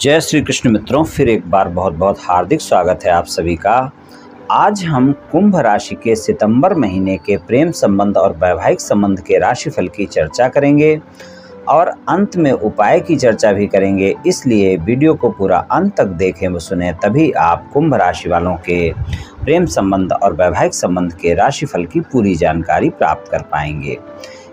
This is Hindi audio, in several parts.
जय श्री कृष्ण मित्रों, फिर एक बार बहुत बहुत हार्दिक स्वागत है आप सभी का। आज हम कुंभ राशि के सितंबर महीने के प्रेम संबंध और वैवाहिक संबंध के राशिफल की चर्चा करेंगे और अंत में उपाय की चर्चा भी करेंगे। इसलिए वीडियो को पूरा अंत तक देखें व सुने, तभी आप कुंभ राशि वालों के प्रेम संबंध और वैवाहिक संबंध के राशिफल की पूरी जानकारी प्राप्त कर पाएंगे।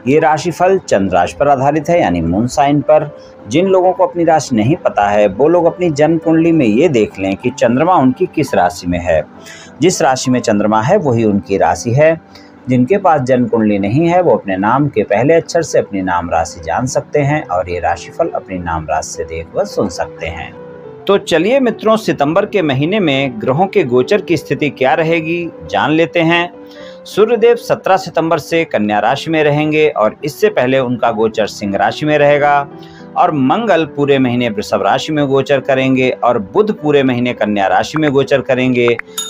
ये राशिफल चंद्र राशि पर आधारित है, यानी मून साइन पर। जिन लोगों को अपनी राशि नहीं पता है वो लोग अपनी जन्म कुंडली में ये देख लें कि चंद्रमा उनकी किस राशि में है। जिस राशि में चंद्रमा है वही उनकी राशि है। जिनके पास जन्म कुंडली नहीं है वो अपने नाम के पहले अक्षर से अपनी नाम राशि जान सकते हैं और ये राशिफल अपनी नाम राशि से देख व सुन सकते हैं। तो चलिए मित्रों, सितंबर के महीने में ग्रहों के गोचर की स्थिति क्या रहेगी जान लेते हैं। सूर्यदेव 17 सितंबर से कन्या राशि में रहेंगे और इससे पहले उनका गोचर सिंह राशि में रहेगा। और मंगल पूरे महीने वृषभ राशि में गोचर करेंगे और बुध पूरे महीने कन्या राशि में गोचर करेंगे।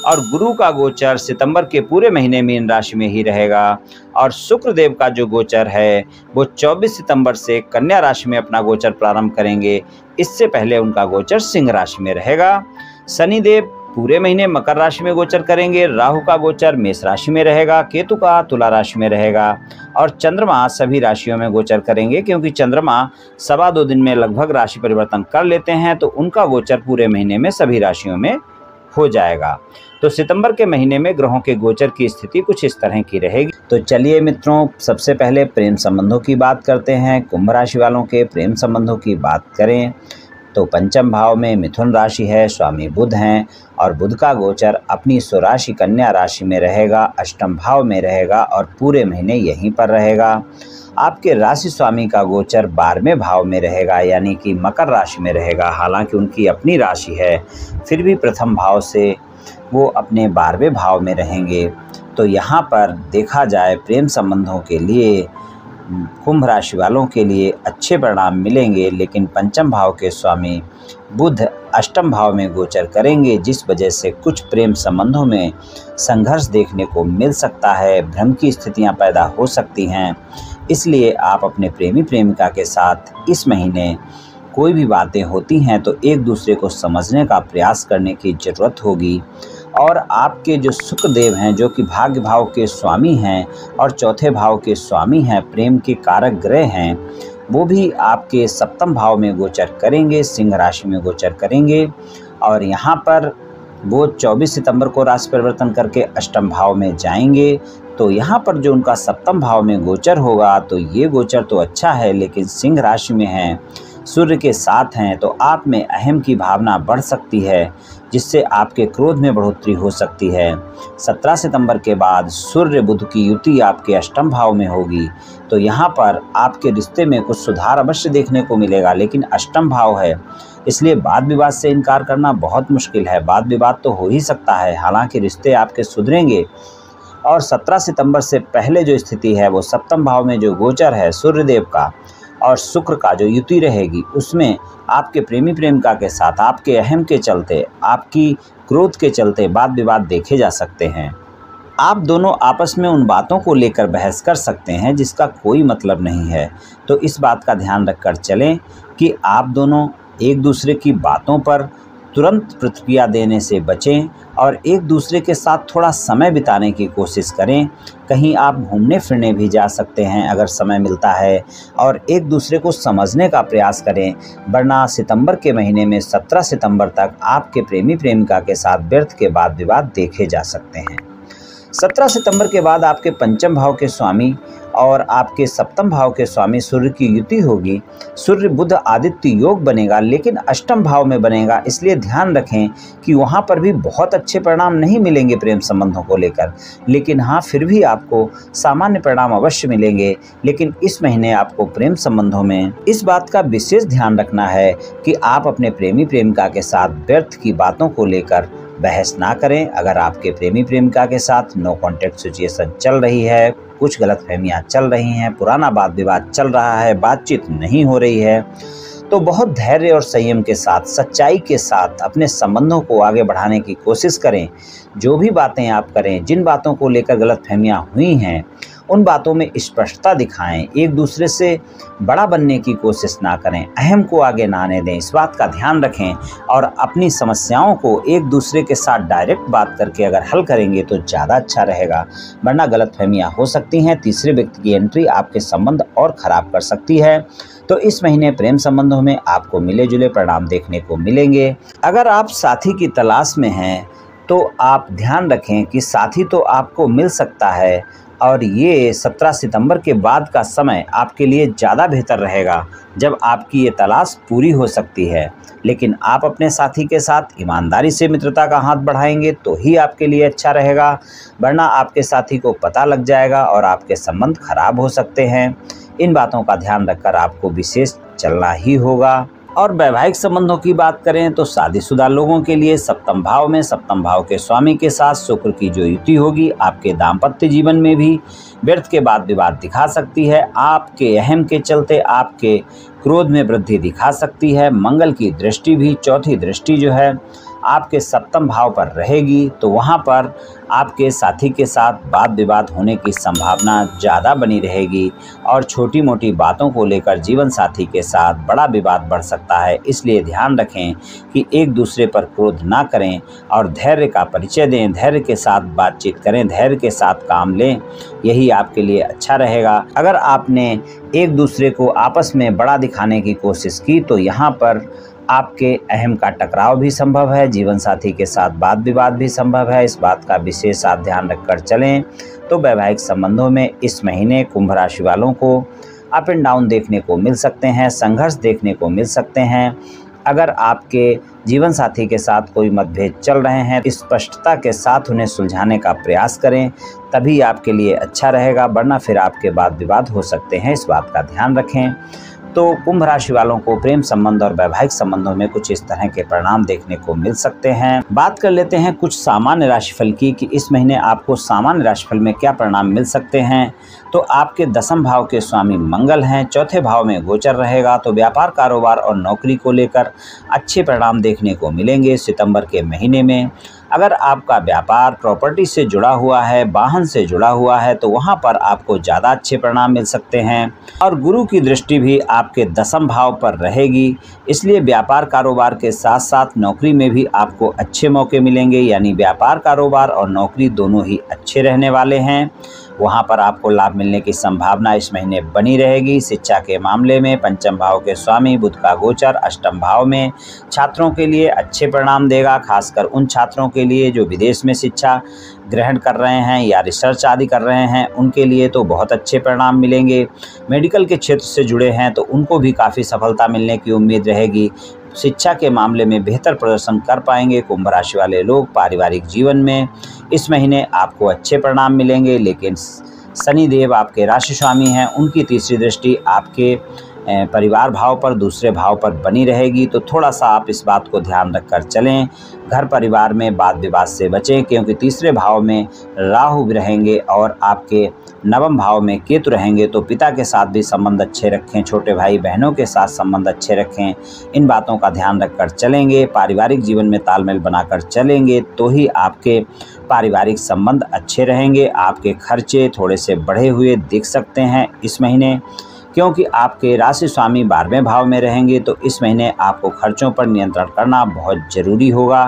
और गुरु का गोचर सितंबर के पूरे महीने मीन राशि में ही रहेगा। और शुक्रदेव का जो गोचर है वो 24 सितंबर से कन्या राशि में अपना गोचर प्रारंभ करेंगे। इससे पहले उनका गोचर सिंह राशि में रहेगा। शनिदेव पूरे महीने मकर राशि में गोचर करेंगे। राहु का गोचर मेष राशि में रहेगा। केतु का तुला राशि में रहेगा। और चंद्रमा सभी राशियों में गोचर करेंगे, क्योंकि चंद्रमा 2.25 दिन में लगभग राशि परिवर्तन कर लेते हैं, तो उनका गोचर पूरे महीने में सभी राशियों में हो जाएगा। तो सितंबर के महीने में ग्रहों के गोचर की स्थिति कुछ इस तरह की रहेगी। तो चलिए मित्रों, सबसे पहले प्रेम संबंधों की बात करते हैं। कुंभ राशि वालों के प्रेम संबंधों की बात करें तो पंचम भाव में मिथुन राशि है, स्वामी बुध हैं और बुध का गोचर अपनी स्वराशि कन्या राशि में रहेगा, अष्टम भाव में रहेगा और पूरे महीने यहीं पर रहेगा। आपके राशि स्वामी का गोचर 12वें भाव में रहेगा, यानी कि मकर राशि में रहेगा। हालांकि उनकी अपनी राशि है, फिर भी प्रथम भाव से वो अपने 12वें भाव में रहेंगे। तो यहाँ पर देखा जाए प्रेम संबंधों के लिए कुंभ राशि वालों के लिए अच्छे परिणाम मिलेंगे, लेकिन पंचम भाव के स्वामी बुध अष्टम भाव में गोचर करेंगे, जिस वजह से कुछ प्रेम संबंधों में संघर्ष देखने को मिल सकता है। भ्रम की स्थितियां पैदा हो सकती हैं। इसलिए आप अपने प्रेमी प्रेमिका के साथ इस महीने कोई भी बातें होती हैं तो एक दूसरे को समझने का प्रयास करने की ज़रूरत होगी। और आपके जो शुक्रदेव हैं, जो कि भाग्य भाव के स्वामी हैं और चौथे भाव के स्वामी हैं, प्रेम के कारक ग्रह हैं, वो भी आपके सप्तम भाव में गोचर करेंगे, सिंह राशि में गोचर करेंगे। और यहाँ पर वो 24 सितंबर को राशि परिवर्तन करके अष्टम भाव में जाएंगे। तो यहाँ पर जो उनका सप्तम भाव में गोचर होगा, तो ये गोचर तो अच्छा है, लेकिन सिंह राशि में है, सूर्य के साथ हैं, तो आप में अहम की भावना बढ़ सकती है, जिससे आपके क्रोध में बढ़ोतरी हो सकती है। 17 सितंबर के बाद सूर्य बुध की युति आपके अष्टम भाव में होगी, तो यहाँ पर आपके रिश्ते में कुछ सुधार अवश्य देखने को मिलेगा, लेकिन अष्टम भाव है, इसलिए वाद विवाद से इनकार करना बहुत मुश्किल है। वाद विवाद तो हो ही सकता है, हालांकि रिश्ते आपके सुधरेंगे। और 17 सितंबर से पहले जो स्थिति है वो सप्तम भाव में जो गोचर है सूर्यदेव का और शुक्र का जो युति रहेगी, उसमें आपके प्रेमी प्रेमिका के साथ आपके अहम के चलते, आपकी क्रोध के चलते वाद विवाद देखे जा सकते हैं। आप दोनों आपस में उन बातों को लेकर बहस कर सकते हैं जिसका कोई मतलब नहीं है। तो इस बात का ध्यान रखकर चलें कि आप दोनों एक दूसरे की बातों पर तुरंत प्रतिक्रिया देने से बचें और एक दूसरे के साथ थोड़ा समय बिताने की कोशिश करें। कहीं आप घूमने फिरने भी जा सकते हैं अगर समय मिलता है, और एक दूसरे को समझने का प्रयास करें। वरना सितंबर के महीने में 17 सितंबर तक आपके प्रेमी प्रेमिका के साथ व्यर्थ के वाद विवाद देखे जा सकते हैं। 17 सितंबर के बाद आपके पंचम भाव के स्वामी और आपके सप्तम भाव के स्वामी सूर्य की युति होगी। सूर्य बुध आदित्य योग बनेगा, लेकिन अष्टम भाव में बनेगा, इसलिए ध्यान रखें कि वहाँ पर भी बहुत अच्छे परिणाम नहीं मिलेंगे प्रेम संबंधों को लेकर। लेकिन हाँ, फिर भी आपको सामान्य परिणाम अवश्य मिलेंगे। लेकिन इस महीने आपको प्रेम संबंधों में इस बात का विशेष ध्यान रखना है कि आप अपने प्रेमी प्रेमिका के साथ व्यर्थ की बातों को लेकर बहस ना करें। अगर आपके प्रेमी प्रेमिका के साथ नो कॉन्टैक्ट सिचुएशन चल रही है, कुछ गलतफहमियां चल रही हैं, पुराना वाद विवाद चल रहा है, बातचीत नहीं हो रही है, तो बहुत धैर्य और संयम के साथ, सच्चाई के साथ अपने संबंधों को आगे बढ़ाने की कोशिश करें। जो भी बातें आप करें, जिन बातों को लेकर गलतफहमियां हुई हैं, उन बातों में स्पष्टता दिखाएं, एक दूसरे से बड़ा बनने की कोशिश ना करें, अहम को आगे ना आने दें, इस बात का ध्यान रखें और अपनी समस्याओं को एक दूसरे के साथ डायरेक्ट बात करके अगर हल करेंगे तो ज़्यादा अच्छा रहेगा, वरना गलतफहमियां हो सकती हैं। तीसरे व्यक्ति की एंट्री आपके संबंध और ख़राब कर सकती है। तो इस महीने प्रेम संबंधों में आपको मिले जुले परिणाम देखने को मिलेंगे। अगर आप साथी की तलाश में हैं तो आप ध्यान रखें कि साथी तो आपको मिल सकता है और ये 17 सितंबर के बाद का समय आपके लिए ज़्यादा बेहतर रहेगा, जब आपकी ये तलाश पूरी हो सकती है। लेकिन आप अपने साथी के साथ ईमानदारी से मित्रता का हाथ बढ़ाएंगे तो ही आपके लिए अच्छा रहेगा, वरना आपके साथी को पता लग जाएगा और आपके संबंध खराब हो सकते हैं। इन बातों का ध्यान रखकर आपको विशेष चलना ही होगा। और वैवाहिक संबंधों की बात करें तो शादीशुदा लोगों के लिए सप्तम भाव में सप्तम भाव के स्वामी के साथ शुक्र की जो युति होगी आपके दाम्पत्य जीवन में भी व्यर्थ के बाद विवाद दिखा सकती है। आपके अहम के चलते आपके क्रोध में वृद्धि दिखा सकती है। मंगल की दृष्टि भी, चौथी दृष्टि जो है आपके सप्तम भाव पर रहेगी, तो वहाँ पर आपके साथी के साथ वाद विवाद होने की संभावना ज़्यादा बनी रहेगी और छोटी मोटी बातों को लेकर जीवन साथी के साथ बड़ा विवाद बढ़ सकता है। इसलिए ध्यान रखें कि एक दूसरे पर क्रोध ना करें और धैर्य का परिचय दें, धैर्य के साथ बातचीत करें, धैर्य के साथ काम लें, यही आपके लिए अच्छा रहेगा। अगर आपने एक दूसरे को आपस में बड़ा दिखाने की कोशिश की तो यहाँ पर आपके अहम का टकराव भी संभव है, जीवन साथी के साथ वाद विवाद भी संभव है। इस बात का विशेष आप ध्यान रखकर चलें। तो वैवाहिक संबंधों में इस महीने कुंभ राशि वालों को अप एंड डाउन देखने को मिल सकते हैं, संघर्ष देखने को मिल सकते हैं। अगर आपके जीवन साथी के साथ कोई मतभेद चल रहे हैं, स्पष्टता के साथ उन्हें सुलझाने का प्रयास करें, तभी आपके लिए अच्छा रहेगा, वरना फिर आपके वाद विवाद हो सकते हैं। इस बात का ध्यान रखें। तो कुंभ राशि वालों को प्रेम संबंध और वैवाहिक संबंधों में कुछ इस तरह के परिणाम देखने को मिल सकते हैं। बात कर लेते हैं कुछ सामान्य राशिफल की कि इस महीने आपको सामान्य राशिफल में क्या परिणाम मिल सकते हैं। तो आपके दसम भाव के स्वामी मंगल हैं, चौथे भाव में गोचर रहेगा, तो व्यापार, कारोबार और नौकरी को लेकर अच्छे परिणाम देखने को मिलेंगे सितंबर के महीने में। अगर आपका व्यापार प्रॉपर्टी से जुड़ा हुआ है, वाहन से जुड़ा हुआ है, तो वहां पर आपको ज़्यादा अच्छे परिणाम मिल सकते हैं। और गुरु की दृष्टि भी आपके दसम भाव पर रहेगी, इसलिए व्यापार कारोबार के साथ साथ नौकरी में भी आपको अच्छे मौके मिलेंगे, यानी व्यापार, कारोबार और नौकरी दोनों ही अच्छे रहने वाले हैं। वहाँ पर आपको लाभ मिलने की संभावना इस महीने बनी रहेगी। शिक्षा के मामले में पंचम भाव के स्वामी बुध का गोचर अष्टम भाव में छात्रों के लिए अच्छे परिणाम देगा, खासकर उन छात्रों के लिए जो विदेश में शिक्षा ग्रहण कर रहे हैं या रिसर्च आदि कर रहे हैं, उनके लिए तो बहुत अच्छे परिणाम मिलेंगे। मेडिकल के क्षेत्र से जुड़े हैं तो उनको भी काफ़ी सफलता मिलने की उम्मीद रहेगी। शिक्षा के मामले में बेहतर प्रदर्शन कर पाएंगे कुंभ राशि वाले लोग। पारिवारिक जीवन में इस महीने आपको अच्छे परिणाम मिलेंगे, लेकिन शनिदेव आपके राशि स्वामी हैं, उनकी तीसरी दृष्टि आपके परिवार भाव पर, दूसरे भाव पर बनी रहेगी। तो थोड़ा सा आप इस बात को ध्यान रखकर चलें। घर परिवार में वाद विवाद से बचें, क्योंकि तीसरे भाव में राहु भी रहेंगे और आपके नवम भाव में केतु रहेंगे। तो पिता के साथ भी संबंध अच्छे रखें, छोटे भाई बहनों के साथ संबंध अच्छे रखें। इन बातों का ध्यान रखकर चलेंगे, पारिवारिक जीवन में तालमेल बनाकर चलेंगे, तो ही आपके पारिवारिक संबंध अच्छे रहेंगे। आपके खर्चे थोड़े से बढ़े हुए दिख सकते हैं इस महीने, क्योंकि आपके राशि स्वामी 12वें भाव में रहेंगे। तो इस महीने आपको खर्चों पर नियंत्रण करना बहुत ज़रूरी होगा,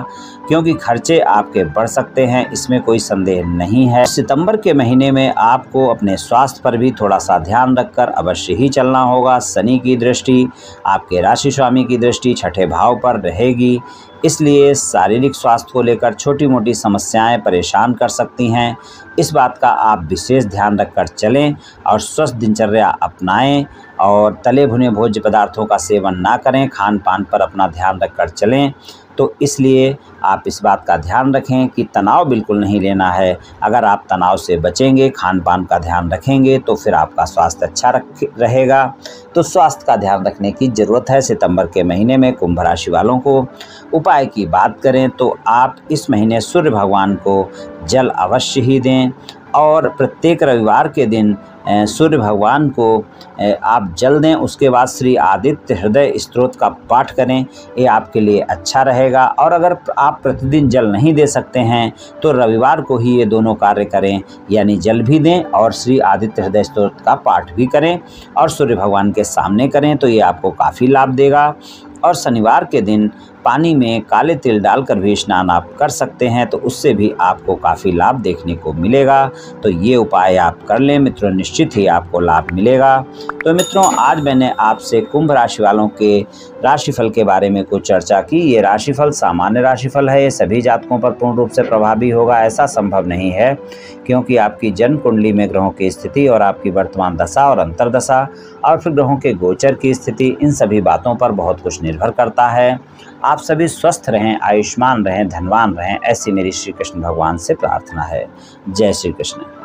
क्योंकि खर्चे आपके बढ़ सकते हैं, इसमें कोई संदेह नहीं है। सितंबर के महीने में आपको अपने स्वास्थ्य पर भी थोड़ा सा ध्यान रखकर अवश्य ही चलना होगा। शनि की दृष्टि, आपके राशि स्वामी की दृष्टि छठे भाव पर रहेगी, इसलिए शारीरिक स्वास्थ्य को लेकर छोटी मोटी समस्याएं परेशान कर सकती हैं। इस बात का आप विशेष ध्यान रखकर चलें और स्वस्थ दिनचर्या अपनाएं और तले भुने भोज्य पदार्थों का सेवन ना करें, खान पान पर अपना ध्यान रखकर चलें। तो इसलिए आप इस बात का ध्यान रखें कि तनाव बिल्कुल नहीं लेना है। अगर आप तनाव से बचेंगे, खान पान का ध्यान रखेंगे, तो फिर आपका स्वास्थ्य अच्छा रहेगा। तो स्वास्थ्य का ध्यान रखने की ज़रूरत है सितंबर के महीने में कुंभ राशि वालों को। उपाय की बात करें तो आप इस महीने सूर्य भगवान को जल अवश्य ही दें और प्रत्येक रविवार के दिन सूर्य भगवान को आप जल दें। उसके बाद श्री आदित्य हृदय स्तोत्र का पाठ करें, ये आपके लिए अच्छा रहेगा। और अगर आप प्रतिदिन जल नहीं दे सकते हैं तो रविवार को ही ये दोनों कार्य करें, यानी जल भी दें और श्री आदित्य हृदय स्तोत्र का पाठ भी करें और सूर्य भगवान के सामने करें, तो ये आपको काफ़ी लाभ देगा। और शनिवार के दिन पानी में काले तिल डालकर भी स्नान आप कर सकते हैं, तो उससे भी आपको काफ़ी लाभ देखने को मिलेगा। तो ये उपाय आप कर लें मित्रों, निश्चित ही आपको लाभ मिलेगा। तो मित्रों, आज मैंने आपसे कुंभ राशि वालों के राशिफल के बारे में कुछ चर्चा की। ये राशिफल सामान्य राशिफल है, ये सभी जातकों पर पूर्ण रूप से प्रभावी होगा ऐसा संभव नहीं है, क्योंकि आपकी जन्म कुंडली में ग्रहों की स्थिति और आपकी वर्तमान दशा और अंतर्दशा और फिर ग्रहों के गोचर की स्थिति, इन सभी बातों पर बहुत कुछ निर्भर करता है। आप सभी स्वस्थ रहें, आयुष्मान रहें, धनवान रहें, ऐसी मेरी श्री कृष्ण भगवान से प्रार्थना है। जय श्री कृष्ण।